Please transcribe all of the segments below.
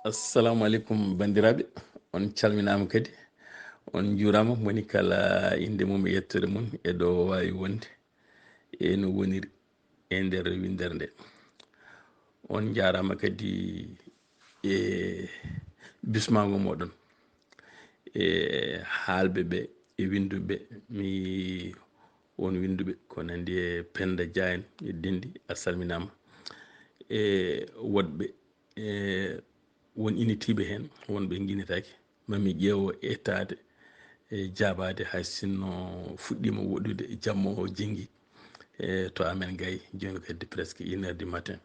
assalamu alaikum bandiraɓe, on calminama kadi on jurama moni kala inde mum e yettere mum e ɗo wawi wonde e no woniri e nder windere nde. On jarama kadi e bismago moɗon e haalɓe ɓe e winduɓe mi won winduɓe ko nandi e Penda Dia en e Dendi a salminama e woɗɓe e won initiɓe hen wonɓe guinitaki mami ƴeewo ettade e jabade hay sinno fuɗɗima woɗɗude jamma o jengui e to amen gayi joni kadi presque 1 heure du matin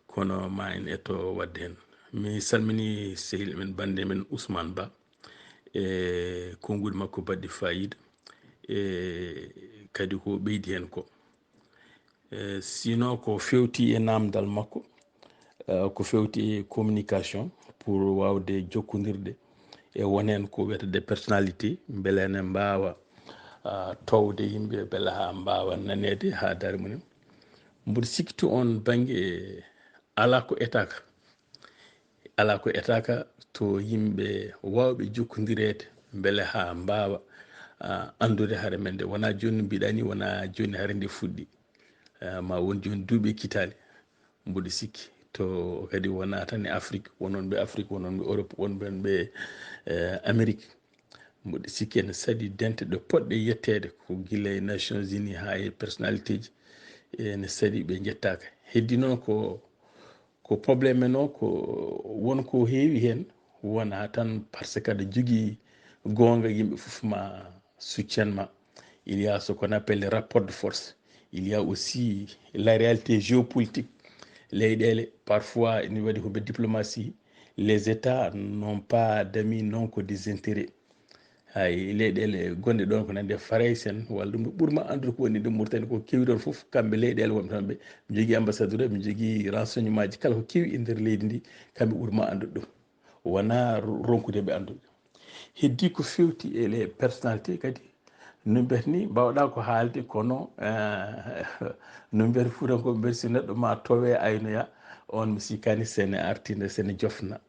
kono ma en etto wadde hen. Mi salmini sehil men bande men Ousmane Ba e konnguli makko baɗɗi fayida e kadi ko ɓeydi hen ko sinon ko fewti e namdal makko ko fewti e communication pour wawde jokkodirde e wonen ko wiyetede personnalité beele ene mbawa towde yimɓe beele ha mbawa nanede ha daare mumen mboɗo sikki to on banggue ala ko etaka to yimɓe wawɓe jokkodirede beele ha mbawa andude haare men nde wona joni mbiɗani wona joni haare nde fuɗɗi ma won joni duuɓi kittali mboɗo sikki to kadi wona tan e Afrique wononɓe Afrique wononɓe Europe wonɓe Amérique mboɗo sikki ene saɗi dente ɗe poɗɗe yettede ko guila e Nations Unies ha e personnalité ji ene saɗi ɓe jettaka heddi noon ko probléme men o ko wonko heewi hen wona tan par ce que aɗa jogui gonga yimɓe foof ma succenma il y a ce qu'on appelle les rapports de force il y a aussi la réalité géopolitique leyɗele parfois ene waɗi ko ɓe diplomatie les états n'ont pas d'amis non que des intérêts hay leyɗele gonɗe ɗon ko nande Farais en walla ɗum ɓuurma andude ko woni ɗum Mauritanie ko kewi ɗon foof kamɓe leyɗele wonɓe tan ɓe mi jogui ambassadeur mi jogui renseignement ji kala ko kewi e nder leydi ndi kamɓe ɓuurma andude ɗum wona ronkude ɓe andude heddi ko fewti e les personnalité kadi no mbiyata ni mbawɗa ko haalde kono no mbiyata fuutankoɓe mbiyata si neɗɗo ma towe aynoya on mi sikkani sene artinde sene jofna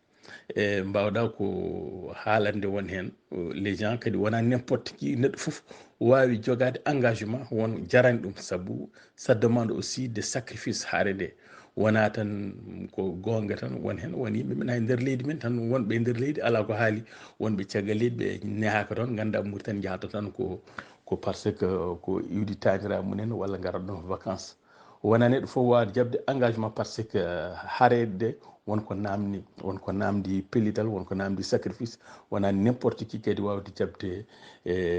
e mbawɗa ko haalande won hen les gens kadi wona n'importe qui neɗɗo foof wawi jogade engagement won jarani ɗum saabu ça demande aussi des sacrifices haare nde wona tan ko gonga tan won hen won yimɓe men hay nder leydi men tan wonɓe nder leydi ala ko haali wonɓe caggal leydi ɓe nehaka toon ganda Mauritanie jahata tan ko par ce que ko iwdi taniraɓe mumen walla garat ɗon vacances wona neɗɗo fof wawde jabde engagement par ce que haareede de wonko namdi pellital wonko namdi sacrifice wona n'importe qui kadi wawde jabde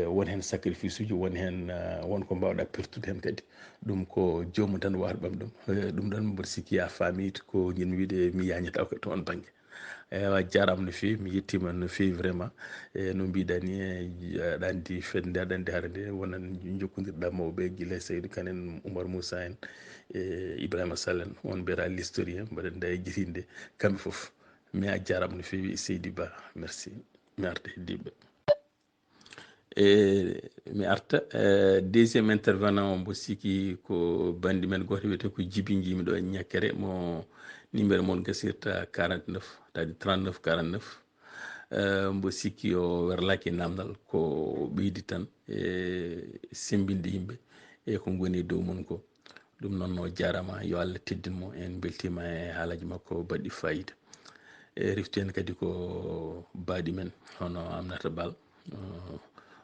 won hen sacrifice uji won hen wonko mbawɗa pertude hen kadi ɗum ko jomum tan wawata ɓam ɗum ɗum ɗon mboɗo sikki ya famide ko jinmi wiide mi yañata ko to on banggue ewa jarama no fewi mi yettima no fewi vraiment e no mbiɗani aɗa andi fedde nde aɗa andi haare nde wonan jokkodirɗa mawɓe guila Seydou Kane en Oumar Moussa en e Ibrahima Sall en on mbiyata l'historien mbaɗa anda e guitinde kamɓe foof mi a jarama no fewi Seydi Ba merci mi arta heddiɓe mi arta deuxiéme intervenant mbo sikki ko bandi men goto wiyete ko Djibi jimi ɗo e ñakkere mo numéro mon gasirta 49 tadi 39 49 mbo sikki o werlaki namdal ko ɓeydi tan e sembinde yimɓe e ko goni dow mon ko ɗum noon o jarama yo Allah teddinmo en beltima e haalaji makko baɗɗi fayida e refti hen kadi ko baɗi men hono Aminata Bal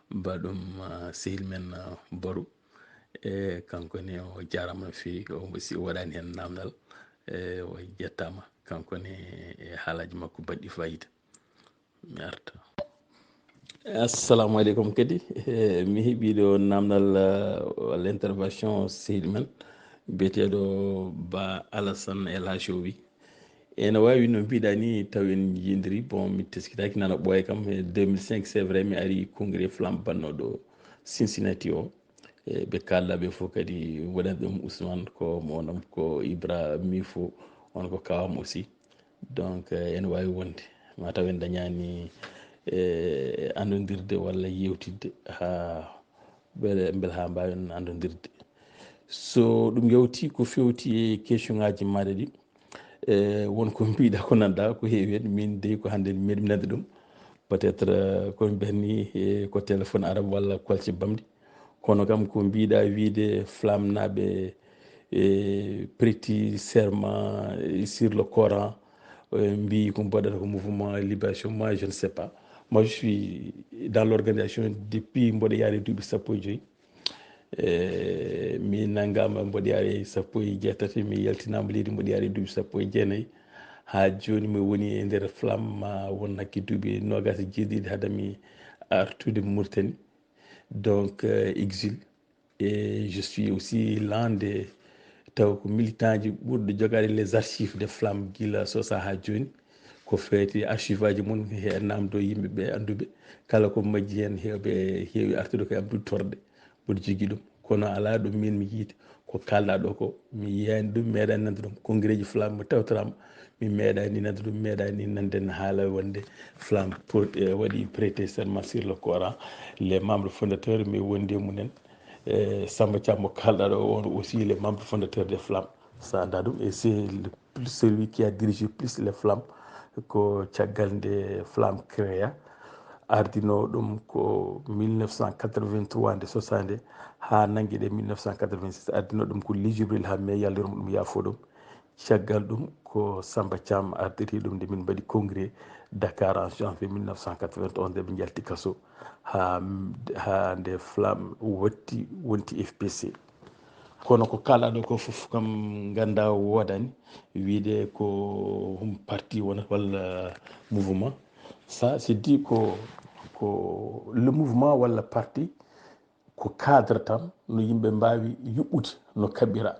baɗum sehil men Boru e kankone o jarama no fewi o mbo si o waɗani hen namdal e o jettama kankone e haalaji makko baɗɗi fayida mi arta assalamu aleykum kadi mi heeɓiɗo namdal walla intervention sehil men biyeteɗo Ba Alassane El Hachowi ene wawi no mbiɗa ni taw en jindiri bon mi teskitaki nana ɓooya kam e 2005 c'est vrai mi ari congrès flamme bannoɗo Cincinnati o e ɓe kallaɓe fof kadi waɗani ɗum Ousmane ko monam ko Ibra Mifo on ko kawam aussi donc ene wawi wonde mataw en dañani andodirde walla yewtidde ha beele ha mbawen andodirde so ɗum yawti ko fewti e question ngaji maɗa ɗi wonko mbiɗa ko nanda ko heewi hen min dey ko hande mi meeɗi nande ɗum peut être komi ɓenni ko téléphone arabe walla kolce bamɗi kono kam ko mbiɗa wiide flamme naɓe prêti serment sur le Coran mbi ko mbaɗata ko mouvement libération. Moi je ne sais pas, moi je suis dans l'organisation depuis mboɗo yaari duuɓi sappo e joyyi mi nanngama mboɗo yaari sappo e jeetati mi yaltinama leydi mboɗo yaari duuɓi sappo e jeenayyi ha joni mi woni e nder flamme ma won hakki duuɓi nogas e jeeɗiɗi haadami artude Mauritanie donc exil, et je suis aussi l'un des taw ko militant ji ɓurɗo jogade les archives de flamme gila sosa ha joni ko feeti archive aji mum he namdo yimɓeɓe anduɓe kala ko majji hen heewi artude koye am torɗe mboɗo jogui ɗum kono ala ɗum min mi yiide ko kalɗa ɗo ko mi yiyani ɗum meeɗani nande ɗum congrès ji flamme mo tawtorama mi meeɗani nande ɗum meeɗani nanden haala wonde flamme waɗi prêté serment sur le Coran les membres fondateurs mi wondi e munen Samba Thiam mo kalɗa ɗo on aussi les membres fondateurs des flammes sa anda ɗum, et c'est celui qui a dirigé plus les flammes ko caggal nde flamme créa ardino ɗum ko 1983 nde sosande ha nangue ɗe 1986 ardino ɗum ko Ly Djibril Hamme yalliromo ɗum yaafo ɗum caggal ɗum ko Samba Thiam ardiri ɗum nde min mbaɗi congrès Dakar en janvier 1991 nde ɓe jalti kaso ha nde flamme wonti FPC. kono ko kalaɗo ko foof kam ganda wodani wiide ko parti wonata walla mouvement, ça c'est dit ko le mouvement walla parti ko cadre tan no yimɓe mbawi yuɓɓude no kaɓɓira.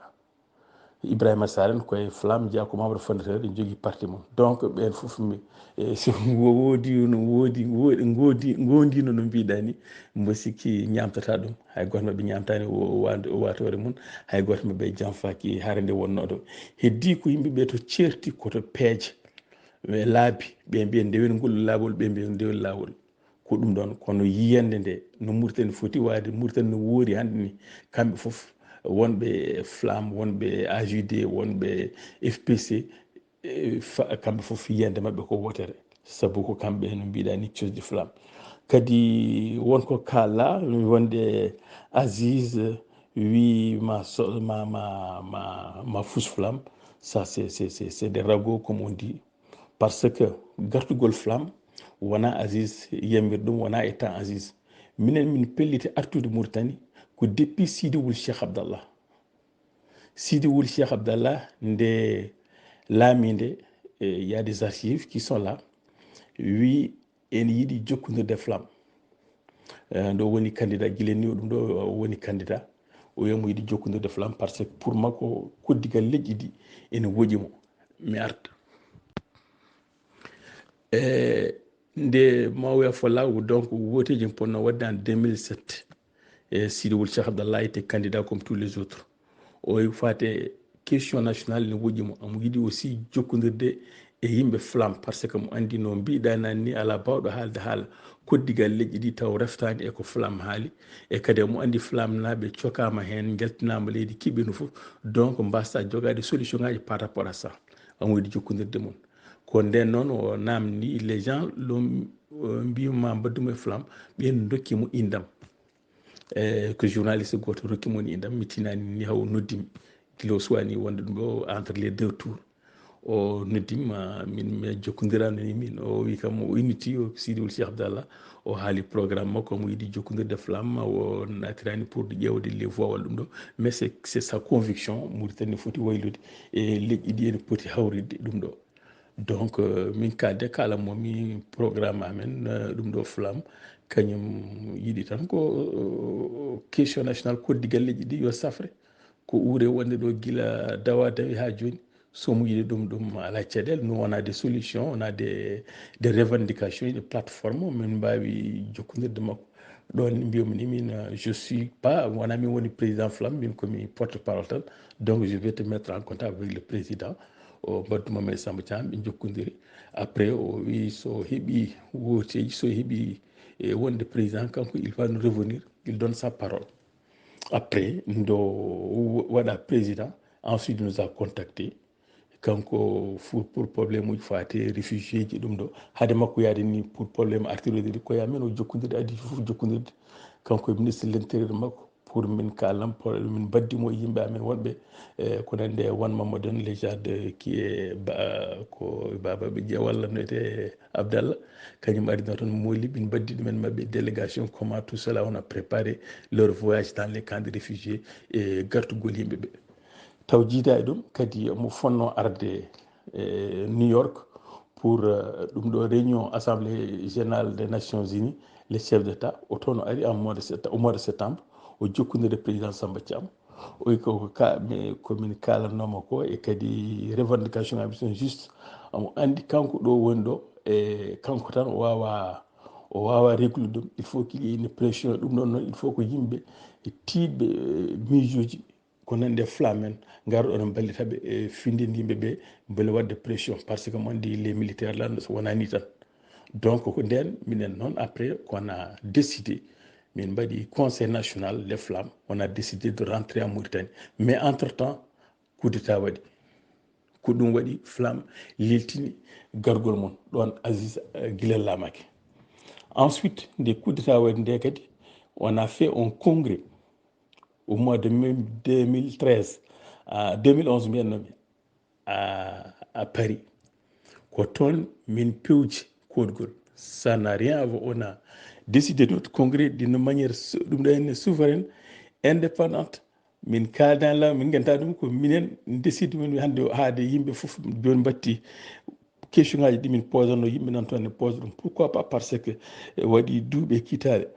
Ibrahima Saren koye flamme jeeya ko membre fondateur e jogui parti mum, donc ɓen foof so godino no mbiɗa ni mbo sikki ñamtata ɗum, hay goto mabɓe ñamtani o watore mum, hay goto mabɓe janfaki haare nde wonnoɗo. heddi ko yimɓeɓe to certi koto peeje laabi ɓe mbiya ndewen ngol laawol, ɓe mbiya ndewen laawol ko ɗum ɗon, kono yiyande nde no Mauritanie foti wade, Mauritanie no woori hande ni kamɓe foof wonɓe flamme wonɓe AJD wonɓe FPC kamɓe foof yiyande mabɓe ko wotere, saabu ko kamɓe no mbiɗa ni cosde flamme. Kadi wonko kala wonde Aziz wi ma fous flamme, ça c'est des ragots comme on dit, parce que gartugol flamme wona Aziz yamir ɗum, wona état Aziz, minen min pelliti artude Mauritanie ko depuis Sidi Wul Cheikh Abdallah. Sidi Wul Cheikh Abdallah nde laami nde y a des archives qui sont là, wi en yiiɗi jokkodirde flamme ndo woni candidat guileni o ɗum ɗo woni candidat o wiyamo yiiɗi jokkodirde flamme par ce que pour makko koddigal leƴƴi ɗi ene woƴimo. mi arta nde mawya folaw donc woteji ponno wadde en 2007 Sidi Wul Cheikh Abdallah était candidat comme tous les autres. o fate question nationale ne woƴƴimo omo yiiɗi aussi jokkodirde e yimɓe flamme par ce que mo andi no mbiɗa nani ni ala bawɗo haalde haala koddigal leƴƴi ɗi taw reftani eko flamme haali, e kadi mo andi flamme naɓe cokama hen jaltinama leydi kiɓɓino foof, donc mbasta jogade solution ngaji par rapport à ça, omo yiiɗi jokkodirde mum. ko nden noon o namdi les gens lo mbima mbadduma e flamme, ɓen dokkimo indam ko journaliste goto rokkimo ni indam, mi tinani ni haw noddimi kilo suwani wonde ɗum ɗo entre les deux tours o noddima min jokkodirano ni min, o wi kam o initi o Sidi Wul Cheikh Abdallah o haali programme makko omo yiiɗi jokkodirde flamme o natirani pour ƴewde les voix walla ɗum ɗo, mais c'est sa conviction Mauritanie foti waylude e leƴƴi ɗi ene poti hawridde ɗum ɗo. donc min kalde kalamomi programme amen ɗum ɗo flamme kañum yiiɗi tan ko question national koddigal leƴƴi ɗi yo safre ko uure wonde ɗo gila dawa dawi ha joni, somo yiiɗi ɗum ala caɗele. Nous on a des solutions, on a des revendications, des plateformes min mbawi jokkodirde makko ɗon mbiyami ni min je suis pas wona min woni président flamme, min komi porte parole tan, donc je vais te mettre en contact avec le président o mbaddumama e Samba Thiam ɓe jokkodiri. Après o wi so heeɓi woteji, so heeɓi wonde président kanko il va nous revenir, il donne sa parole. Après ndo waɗa président, ensuite il nous a contacté kanko pour probléme uji fate réfugié ji ɗum ɗo hade makko yaade ni pour probléme artillerie ko yamen o jokkodirde adi fof jokkodirde kanko e ministre de l'intérieur makko pour min kalam min baddimo yimɓe amen wonɓe ko nande Wan Mamadou les gens de qui est ko babaɓe ƴewalla no wiyete Abdallah kañum arino toon molli min baddi ɗumen mabɓe délégation comment tout cela on a préparé leur voyage dans les camps de réfugiés e gartugol yimɓe ɓe taw jiida e ɗum kadi mo fonno arde New York pour ɗum ɗo réunion assemblée générale des Nations Unies les chefs d'état o toon o ari au mois de septembre o jokkodire président Samba Thiam o wi ko komin kalannomo ko e kadi revendication aji sont juste omo andi kanko ɗo woni ɗo e kanko tan o wawa réglude ɗum il faut qu'il y ait une pression ɗum ɗon noon il faut ko yimɓe tiɗɓe miijoji ko nande flamme en garɗo ɗon ballitaɓe e findinde yimɓe ɓe beele wadde pression par ce que mo andi les militaires lan so wonani tan donc ko nden minen noon après qu'on a décidé min mbaɗi conseil national les flammes on a décidé de rentrer en Mauritanie mais entre temps coup d'état waɗi ko ɗum waɗi flamme leltini gargol mon ɗon Aziz guilel lamake ensuite nde coup d'état waɗi nde kadi on a fait un congrès au mois de mai 2013 2011 mbiyannomi à Paris ko toon min pewji kodgol ça n'a rien à voir on a décidé notre congrès d'une manière ɗum ɗo henne souveraine indépendante min kaldan la min ganta ɗum ko minen décide min hande haade yimɓe fof joni batti question ngaji ɗi min posano yimɓe nan toon ne pose ɗum pourquoi pas parce que waɗi duuɓe kiitade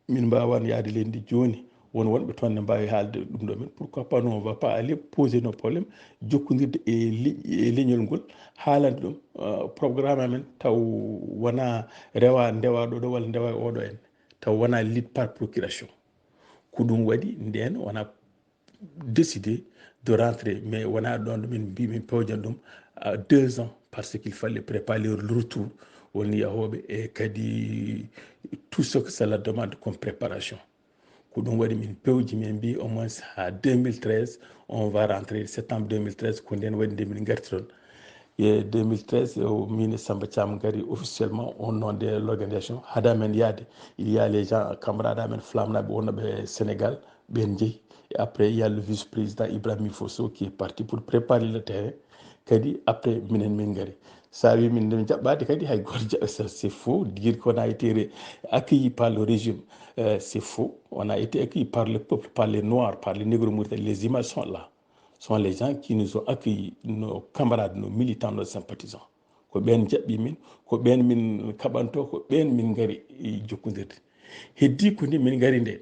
min mbawano yaade leydi joni won wonɓe toon ne mbawi haalde ɗum ɗo men pourquoi pas nous on va pas aller poser nos problèmes jokkodirde e leñol ngol haalande ɗum programme amen taw wona rewa ndewa ɗo walla ndewa e oɗo en taw wona lead par procuration ko ɗum waɗi nden on a décidé de rentrer mais wona ɗon ɗo min mbi min pewjan ɗum à 2 ans parce qu'il fallait préparer le retour woni yahoɓe e kadi tout ce que cela demande comme préparation ko ɗum waɗi min pewji min mbi au moins ha 2013 on va rentrer septembre 2013 ko nden waɗi nde min garti toon e 2013 min e Samba Thiam gari officiellement au nom de l'organisation hada men yaade il y a les gens camarades amen flamnaɓe wonnoɓe Sénégal ɓen jeeyi et après il y a le vice-président Ibrahima Fosso qui est parti pour préparer le terrain kadi après minen min gari sa wi min ndemi jaɓɓade kadi hay goto jaɓa c'est faux dire qu'on a été accueilli par le régime c'est faux on a été accueilli par le peuple par les noirs par les négros mauritaniens les images sont là sont les gens qui nous ont accueillis nos camarades nos militants nos sympathisants ko ɓen jaɓɓi min ko ɓen min kaɓanto ko ɓen min gari jokkodirde heddi ko ni min gari nde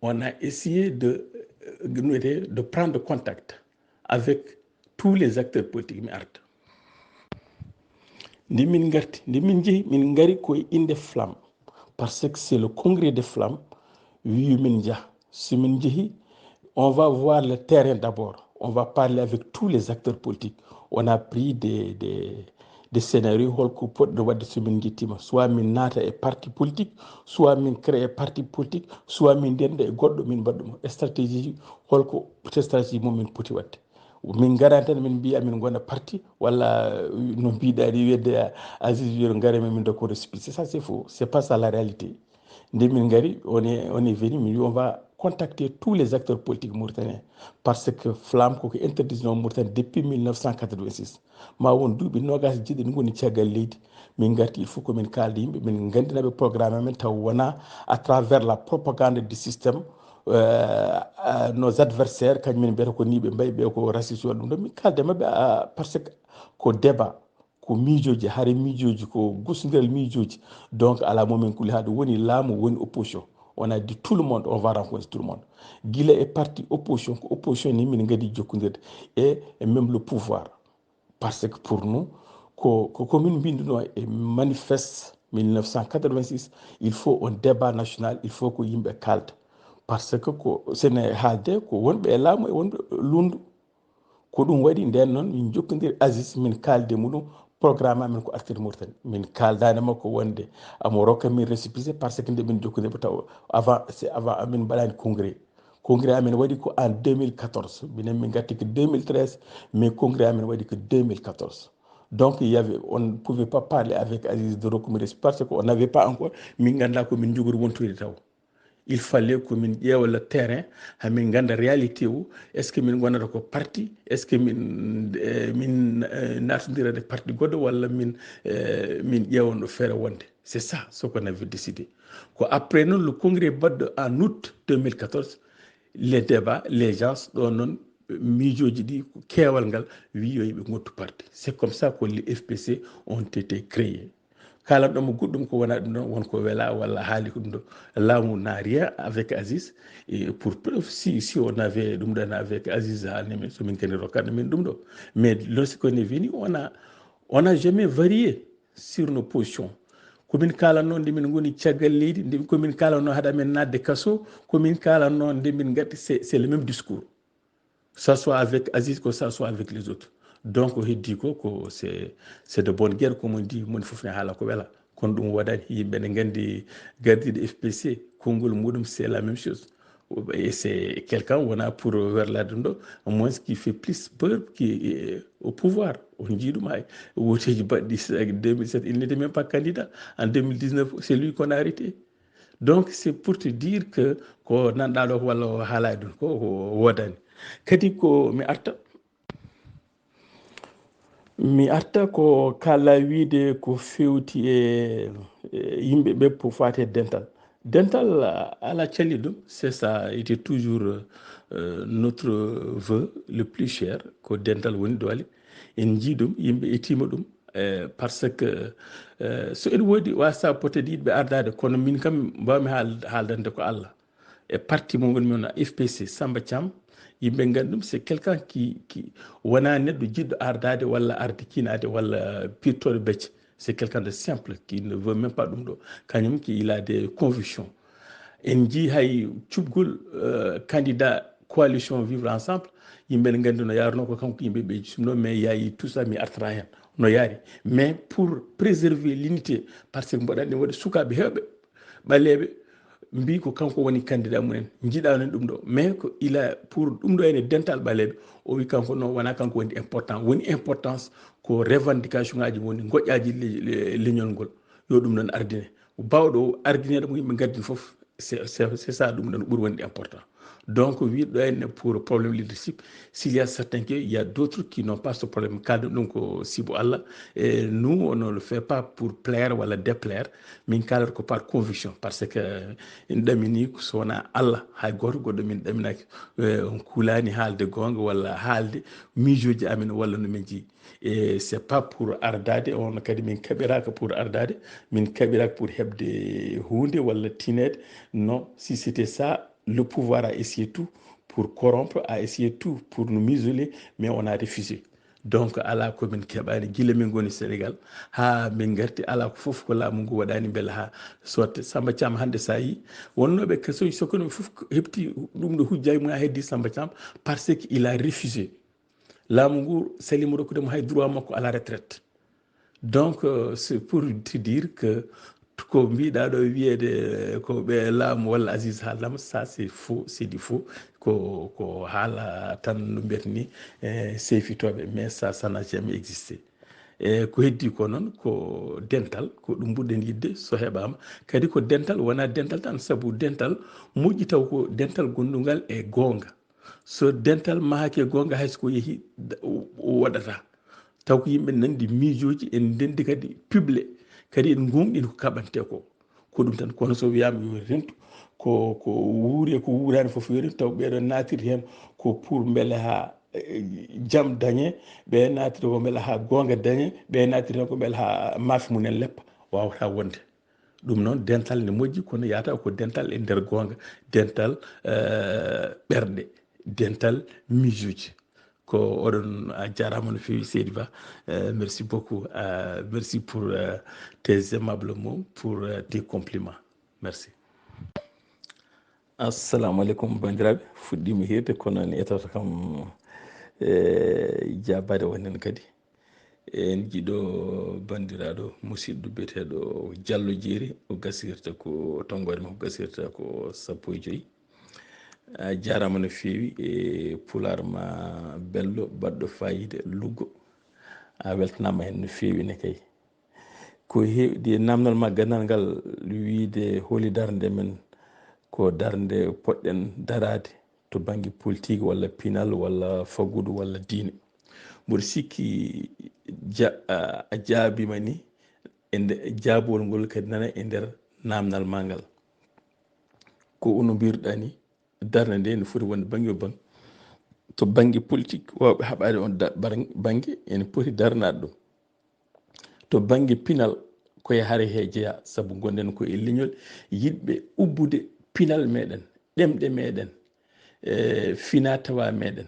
on a essayé de prendre contact avec tous les acteurs politiques mi arta nde min garti nde min jeehi min gari koye inde flamme parce que c'est le congrès des flammes wi min jah si min jeehi on va voir le terrain d'abord on va parler avec tous les acteurs politiques on a pris des scénarios holko poɗɗo wadde somin jettima soit min naata e parti politique soit min créé parti politique soit min ndenda e goɗɗo min mbaɗɗum stratégie ji holko stratégie mum min poti wadde min garani tan min mbiya min gona parti walla no mbiɗani wiyede Aziz wiyo garami min dokko récépissé ça c'est faux c'est pas ça la réalité nde min gari on est venu min wi on va contacter tous les acteurs politiques mauritaniens parce que flamme koko interdisno Mauritanie depuis 1986 ma won duuɓi nogas jiɗi ɗi goni caggal leydi min garti il faut que min kalda yimɓe min gandinaɓe programme amen taw wona à travers la propagande du système nos adversaires kañumen mbiyata ko ni ɓe mbayi ɓe ko raciste waɗa ɗum ɗo min kalde mabɓe par ce que ko débat ko miijoji haare miijoji ko gustodiral miijoji donc ala momin kuli haɗo woni laamu woni opposition on a dit tout le monde on va rencontrer tout le monde guila e parti opposition ko opposition ni min gadi jokkodirde et même le pouvoir parce que pour nous ko min mbinduno e manifeste 1986 il faut un débat national il faut ko yimɓe kalda parce que ko sene haalde ko wonɓe e laamu e wonɓe lundu ko ɗum waɗi nden noon min jokkodiri Aziz min kalde muɗum programme amen ko artir Mauritanie min kaldani makko wonde amo rokka min récépissé par ce que nde min jokkodiri taw avant c'est avant min mbaɗani congrès congrès amen waɗi ko en 2014 minen min gatti que 2013 mais congrès amen waɗi que 2014. Donc on ne pouvait pas parler avec Aziz de Rokumiris parce qu'on n'avait pas encore min ganda ko min jogori wontude taw. Il fallait que min ƴeewa le terrain hamin ganda réalité o est ce que min gonata ko parti est ce que min natodira parti goɗɗo walla min ƴeewon ɗo feere wonde. C'est ça ce qu'on avait décidé. Après non, le congrès baɗɗo en août 2014 les débats les gens ɗo noon miijoji ɗi keewal ngal wi yo yiɓe gottu parti. C'est comme ça que les FPC ont été créés. Kala ɗomo goɗɗum ko wona ɗum ɗon wonko wela walla haali ko ɗum ɗo laamu n'a rien avec Aziz. Et pour preuve si on avait ɗum ɗon avec Aziz hanemen somin keni rokkaɗo men ɗum ɗo. Mais lorsqu'on est venu on a jamais varié sur nos positions. Komin kalanno nde min goni caggal leydi nde komin kalanno haɗa men nadde kaso komin kalanno nde min gatti c'est le même discours, ça soit avec Aziz que ça soit avec les autres. Donc heddi ko c'est de bonne guerre comme on dit mon fof ne haala ko wela kono ɗum waɗani yimɓe ne gandi gardiɗo FPC konngol muɗum c'est la même chose. Et c'est quelqu'un wona pour werlade ɗum ɗo moins qui fait plus peur qui est au pouvoir. On jii ɗum hay woteji baɗɗi 2007 il n'était même pas candidat. En 2019 c'est lui qu'on a arrêté. Donc c'est pour te dire que ko nanɗa ɗo ko walla o haalani ɗum ko wodani kadi ko mi arta ko kala wiide ko fewti e yimɓe ɓe pour fate dental ala calli ɗum. C'est ça était toujours notre vœu le plus cher ko dental woni doole en jii ɗum yimɓe etima ɗum parce que so en woodi wasa peut-être yiɗɓe ardade kono min kam mbawmi haaldande ko Allah e parti mo gonmi on FPC Samba Thiam yimɓe gandi ɗum c'est quelqu'un qui wona neɗɗo jiɗɗo ardade walla arde kinade walla pirtoɗo becce. C'est quelqu'un de simple qui ne veut même pas ɗum ɗo kañum qui il a des convictions. En jii hay cuɓgol candidat coalition vivre ensemble yimɓe ne gandi no yaruno ko kanko yimɓe ɓe sumno mais yayi tout ça mi artara hen no yaari mais pour préserver l'unité par ce que mboɗa andi waɗi sukaɓe hewɓe ɓaleɓe mbi ko kanko woni candidat mumen jiiɗano ɗum ɗo mais ko il a pour ɗum ɗo ene dental ɓaleɓe o wi kanko non wona kanko woni important woni importance ko revendication ngaji woni goƴƴaji leñol ngol yo ɗum ɗon ardine bawɗo o ardineɗo mo yimɓe gardini foof c'est ça ɗum ɗon ɓuuri wonde important. Donc wiɗɗo en pour problème leadership s'il y a certains que il y a d'autres qui n'ont pas ce problème kalɗum ɗum ko sibo Allah et nous on ne le fait pas pour plaire walla déplaire min kalata ko par conviction parce que en ɗamini so wona Allah hay goto goɗɗo min ɗaminaki on kulani haalde gonga walla haalde miijoji amen walla no min jii et c'est pas pour ardade on kadi min kaɓiraka pour ardade min kaɓiraka pour hebde hunde walla tinede non si c'était ça le pouvoir a essayé tout pour corrompre, a essayé tout pour nous museler, mais on a refusé. Donc ala ko min keɓani guila min goni Sénégal ha min garti ala ko fof ko laamu ngu waɗani beele ha sotte Samba Thiam hande sa yi wonnoɓe kasoji sokkonoɓe fof heɓti ɗum ɗo hujjaji mum ha heddi Samba Thiam parce que il a refusé laamu ngu salimo rokkudemo hay droit makko à la retraite. Donc c'est pour te dire que ko mbiɗa ɗo wiyede ko ɓe laamu walla Aziz haaldama ça c'est faux c'est du faux ko haala tan no mbiyata ni seyfitoɓe mais ça n'a jamais existé. E ko heddi ko noon ko dental ko ɗum ɓurɗen yidde so heɓama kadi ko dental wona dental tan saabu dental moƴƴi taw ko dental gondugal e gonga so dental mahake gonga hayso yeehi waɗata taw ko yimɓe nandi miijoji en ndendi kadi publié kadi en gonɗini ko kaɓante ko ɗum tan kono so wiyama yo rentu ko wuuri ko wuurani foof yo rentu taw ɓeɗo natiri hen ko pour beele ha jaam dañe ɓe natiri ko beele ha gonga dañe ɓe natiri hen ko beele ha maafe mumen leppa wawata wonde ɗum noon dental ne moƴƴi kono yata ko dental e nder gonga dental ɓerɗe dental miijoji ko oɗon a jarama no fewi seydi Ba merci beaucoup merci pour tes aimables mots pour tes compliments merci. Assalamu aleykum bandiraɓe fuɗɗima hirde kono en etoto kam jabade wonen kadi en jiiɗo bandiraɗo musidɗo biyeteɗo Diallo Jeeri o gasirta ko tonggode makko gasirta ko 15 a jarama no feewi e pular ma bello baɗɗo fayida luggo a weltanama hen no feewi ne kay ko heewɗi namdal ma gandal ngal wiide holi darde men ko darde poɗɗen darade to banggue politique walla pinal walla faggudu walla diine mboɗo sikki a jaabima ni e jaabol ngol kadi nana e nder namdal ma ngal ko ono mbiruɗa ni darde nde ne foti wonde banggue o banggue to banggue politique wawɓe haɓade on banggue ene poti darnade ɗum to banggue pinal koye haare he jeeya saabu gonɗen ko e leñol yiɗɓe ubbude pinal meɗen ɗemɗe meɗen fina tawa meɗen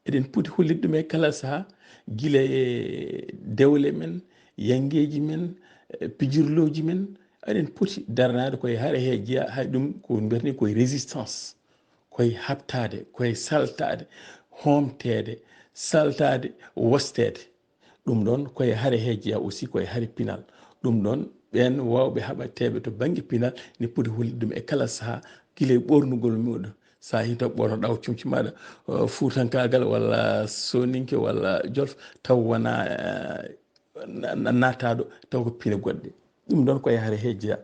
eɗen poti hollide ɗum e kala saaha guila e dewle men yangueji men pijirloji men eɗen poti darnade koye haare he jeeya hay ɗum ko mbiyatni koye résistance koye habtade koye saltade homtede saltade wostede ɗum ɗon koye haare he jeeya aussi koye haare pinal ɗum ɗon ɓen wawɓe haɓateɓe to banggue pinal ne poti hollide ɗum e kala saaha guila e ɓornugol muɗum sa yi to ɓornoɗa ko comci maɗa fuutankagal walla soninke walla jolf taw wona nattaɗo taw ko pine goɗɗe ɗum ɗon koye haare he jeeya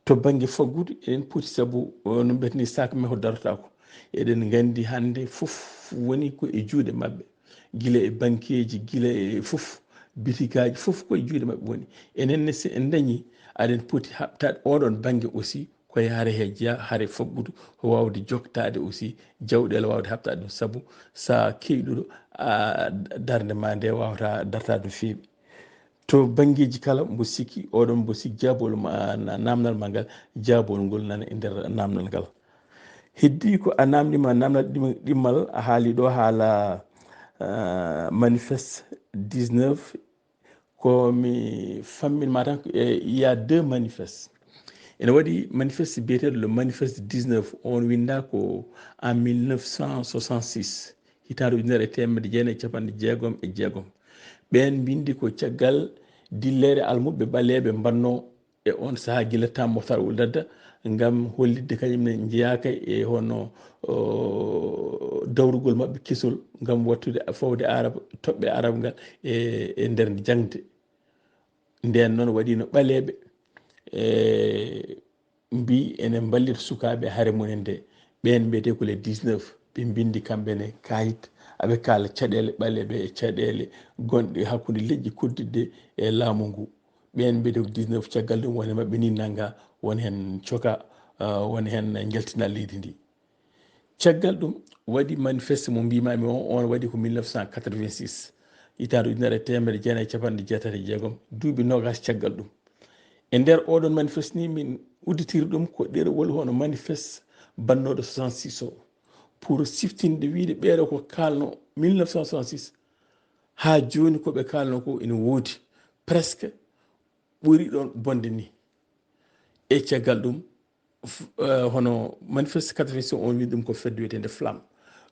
to banggue faggudu eɗen poti saabu no mbiyatni sac meho darotako eɗen gandi hande foof woni ko e juuɗe mabɓe guila e banqueji guila e foof bitikaji foof koye juuɗe mabɓe woni enenne si en dañi aɗen poti habtade oɗon banggue aussi koye haare he jeeya haare faggudu ko wawde joktade aussi jawɗele wawde habtade ɗum saabu sa keyɗuɗo darde ma nde wawata dartade no feewi to banggueji kala mbo sikki oɗon mbo sikki jaabol ma namdal ma ngal jaabol ngol nana e nder namdal ngal heddi ko a namdima namdal ɗimmal a haali ɗo haala manifeste 19 komi famminma tan il y a deux manifestes ene waɗi manifeste biyeteɗo le manifeste 19 on winda ko en 1966 hitande ujunere e temedde jeenayyi e capanɗe jeegom e jeegom ɓen bindi ko caggal dillere almuɓe ɓaleɓe mbanno e on saaha guila tammotal wuldadda gam hollidde kañumne jeeyaka e hono dawrugol mabɓe kesol gam wattude fawde araba toɓɓe araba ngal e nder jangde nden noon waɗino ɓaleɓe mbi enen ballita sukaɓe haare munen nde ɓen mbiyete ko les 19 ɓe bindi kamɓene kayit aɓe kaala caɗele ɓaleɓe e caɗele gonɗe hakkude leƴƴi koddiɗe e laamu ngu ɓen mbiyete ko 19 caggal ɗum woni mabɓe ni nagga woni hen coka woni hen jaltina leydi ndi caggal ɗum waɗi manifeste mo mbimami on waɗi ko 1986 hitande ujunere e temedde jeenayyi e capanɗe jeetati e jeegom duuɓi nogas caggal ɗum e nder oɗon manifeste ni min udditiri ɗum ko ɗerewol hono manifeste bannoɗo 66 o pour siftinde wiide ɓeeɗo ko kalno 1966 ha joni koɓe kalno ko ene woodi presque ɓuri ɗon bonde ni e caggal ɗum hono manifeste 86 on wi ɗum ko fedde wiyetede flamme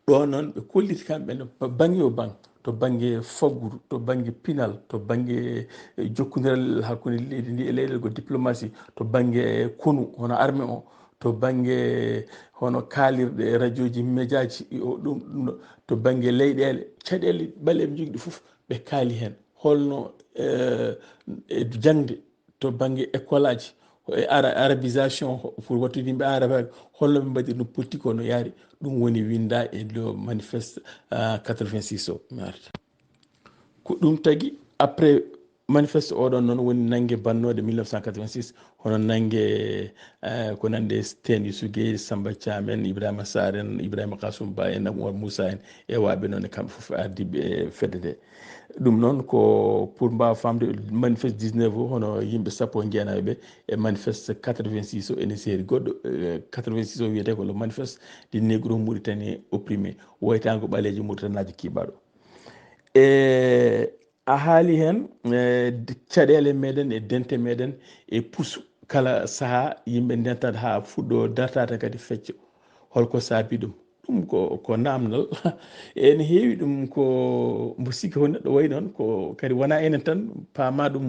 ɗo noon ɓe kolliti kamɓene banggue o banggue to banggue faggudu to banggue pinal to banggue jokkodiral hakkude leydi ndi e leyɗele ko diplomatie to banggue konu hono armé o to banggue hono kaalirɗe radio ji média ji ɗum to banggue leyɗele caɗele ɓaleɓe jogui ɗi foof ɓe kaali hen holno e jangde to banggue école aji e arabisation pour wattude yimɓe arabe holno ɓe mbaɗiri no politique o no yaari ɗum woni winda e lo manifeste 86 o mi arta ko ɗum tagui après manifeste oɗon noon woni nanggue bannode 1986 hono nanggue ko nande Sten Youssou Gueye Samba Thiam en Ibrahima Sarr en Ibrahima Kassoum Ba en Oumar Moussa en e waɓe noon e kamɓe foof ardiɓe e fedde nde ɗum noon ko pour mbawa famde manifeste 19 o hono yimɓe sappo jeenayoɓe e manifeste 86 o ene seeri goɗɗo 86 o wiyete ko le manifeste des négro Mauritanie opprimé woytango ɓalejo Mauritanaji kiɓaɗo a haali hen caɗele meɗen e dente meɗen e puusu kala saaha yimɓe dentata ha fuɗɗo dartata kadi fecco holko saabi ɗum ɗum ko namdal ene heewi ɗum ko mbo sikki ho neɗɗo wayi noon ko kadi wona enen tan paama ɗum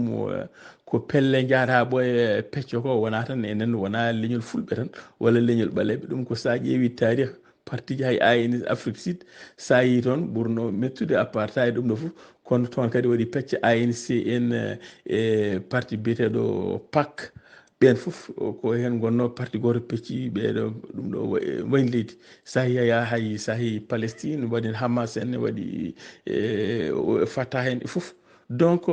ko pelle jahata ɓoye pecco ko wona tan enen wona leñol fulɓe tan walla leñol ɓaleɓe ɗum ko sa ƴeewi tarih parti ji hay ANS Afrique Sud sa yi toon ɓurno mettude apartheid ɗum ɗo fof kono toon kadi waɗi pecce ANC en e parti biyeteɗo PAC ɓen fof ko hen gonno parti goto pecci ɓeɗo ɗum ɗo wayni leydi sa yeeya hay sa heeyi Palestine waɗi Hamas en waɗi Fatah en fof donc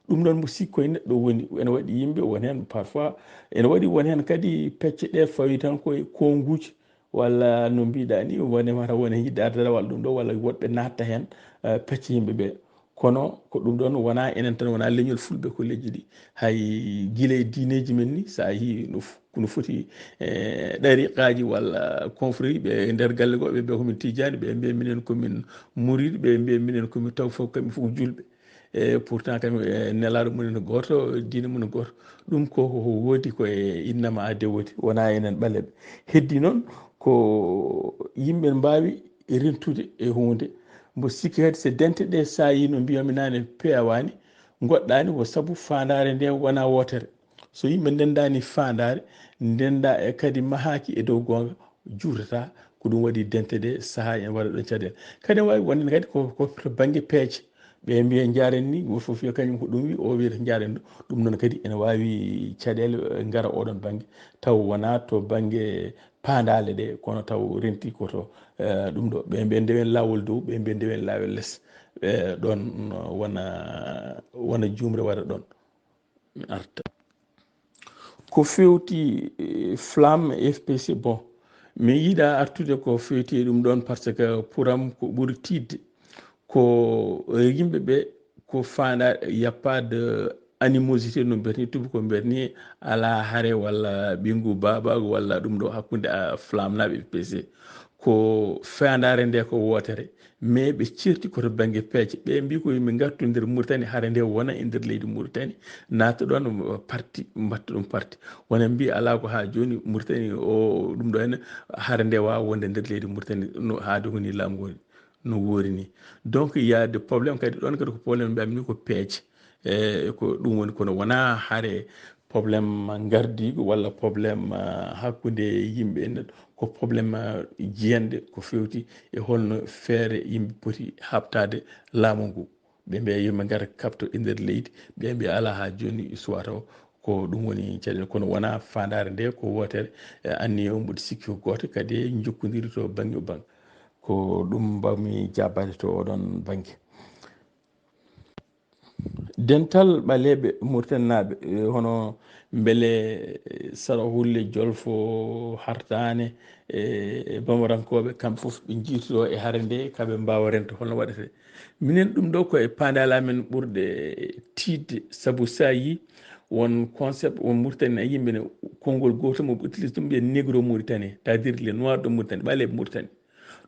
ɗum ɗon mo sikko e neɗɗo woni ene waɗi yimɓe won hen parfois ene waɗi won hen kadi pecce ɗe fawi tan koye konguji walla no mbiɗa ni wone mata wone yidde ardata walla ɗum ɗo walla woɗɓe natta hen pecce yimɓe ɓe kono ko ɗum ɗon wona enen tan wona leñol fulɓe ko leƴƴi ɗi hay guiley diineji men ni sa yi no foti ɗariqaji walla confrérie ɓe nder galle go ɓe mbiya komin tijani ɓe mbiya minen komin mouride ɓe mbiya minen komin taw fof kamɓe fof julɓe e pourtant kam nelaɗo mumen goto diine mum goto ɗum ko woodi koye innama ade woodi wona enen ɓaleɓe heddi noon ko yimɓe mbawi rentude e hunde mbo sikki kadi so dente ɗe sa yi no mbiyami nane pewani goɗɗani ko saabu fandare nde wona wotere so yimɓe ndendani fandare ndenda e kadi mahaki e dow gonga juutata ko ɗum waɗi dente ɗe saaha en waɗa ɗon caɗele kadi wawi wonde kadi ko to banggue peeje ɓe mbiya jaren ni goto foof wiya kañum ko ɗum wi o wiyata jaren ɗum noon kadi ene wawi caɗele gara oɗon banggue taw wona to banggue pandale ɗe kono taw renti koto ɗum ɗo ɓe mbiya ndewen lawol dow ɓe mbiya ndewen lawol less ɗon wona jumre waɗa ɗon arta ko fewti flamme FPC bon mi yiiɗa artude ko fewti ɗum ɗon par ce que pour am ko ɓuuri tidde ko yimɓe ɓe ko fanda y a pas de animosité no mbiyatni tubi ko mbiyatni ala haare walla ɓingu babago walla ɗum ɗo hakkude flamnaɓe FPC ko fandare nde ko wotere mais ɓe certi koto banggue peeje ɓe mbi ko yimɓe gartu nder Mauritanie haare nde wona e nder leydi Mauritanie naata ɗon parti mbatta ɗum parti wona mbi ala ko ha joni Mauritanie o ɗum ɗo henne haare nde wawa wonde nder leydi Mauritanie no haade koni laamu ngoni no woori ni donc il y a des problèmes kadi ɗon kadi ko probléme mbiyami ni ko peeje ko ɗum woni kono wona haare probléme gardigo walla probléme hakkude yimɓe e neɗɗo ko probléme jiyanɗe ko fewti e holno feere yimɓe poti habtade laamu ngu ɓe mbiya yimɓe gara kabto e nder leydi ɓe mbiya ala ha joni suwa taw ko ɗum woni caɗele kono wona fandare nde ko wotere anni o mboɗo sikki ko goto kadi jokkodiri to banggue banggue ko ɗum mbawmi jabbade to oɗon banggue dental ɓaleɓe murtennaɓe hono beele sara hulle jolfo hartane e bamarankoɓe kamɓe foof ɓe jiitoto e haare nde kamɓe mbawa rento holno waɗete minen ɗum ɗo koye pandala men ɓurɗe tidde saabu sa yi won concept won Mauritanie a yimɓene konngol goto mo utilise ɗum mbiya négro Mauritanie c'est à dire les noirs de Mauritanie ɓaleɓe Mauritanie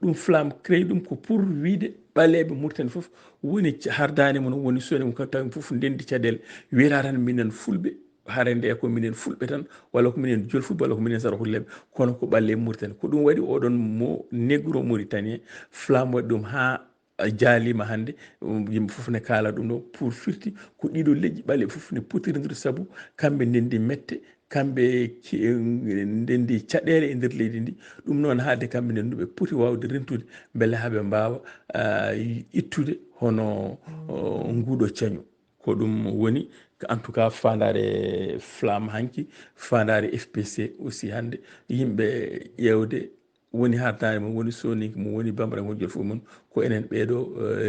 ɗum flamme créé ɗum ko pour wiide ɓaleɓe Mauritanie foof woni hardani mon woni soni mo tawi foof ndendi caɗele wiyata tan minen fulɓe haare nde ko minen fulɓe tan walla ko minen jolfuɓe walla ko minen sara hulleɓe kono ko ɓalle Mauritanie ko ɗum waɗi oɗon mo négro Mauritanien flamme waɗi ɗum ha jaalima hande yimɓe foof ne kaala ɗum ɗo pour firti ko ɗiɗo leƴƴi ɓaleɓe foof ne potiridir saabu kamɓe ndendi mette kamɓe ndendi caɗele e nder leydi ndi ɗum noon haade kamɓe nenduɓe poti wawde rentude beele haaɓe mbawa ittude hono nguɗo cañu ko ɗum woni en tout cas fandare flamme hanki fandare FPC aussi hande yimɓe ƴewde woni hartani mo woni soninki mo woni bambara mo jol fof mum ko enen ɓeɗo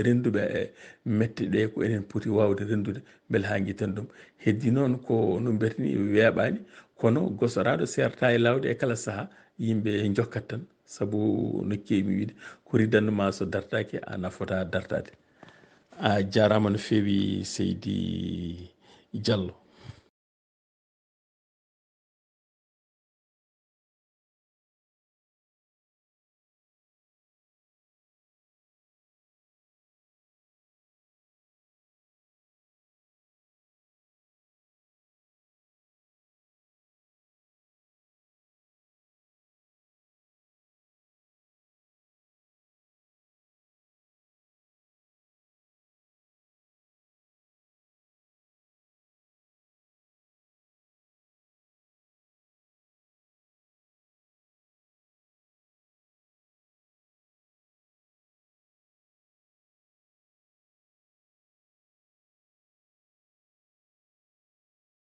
renduɓe e mette ɗe ko enen poti wawde rendude beele ha guitten ɗum heddi noon ko no mbiyatani weeɓani kono gosoraɗo serta e lawde e kala saaha yimɓe jokkat tan saabu no kewi wiide ko riddanma so dartaki a nafota dartade a jarama no fewi Seydi Diallo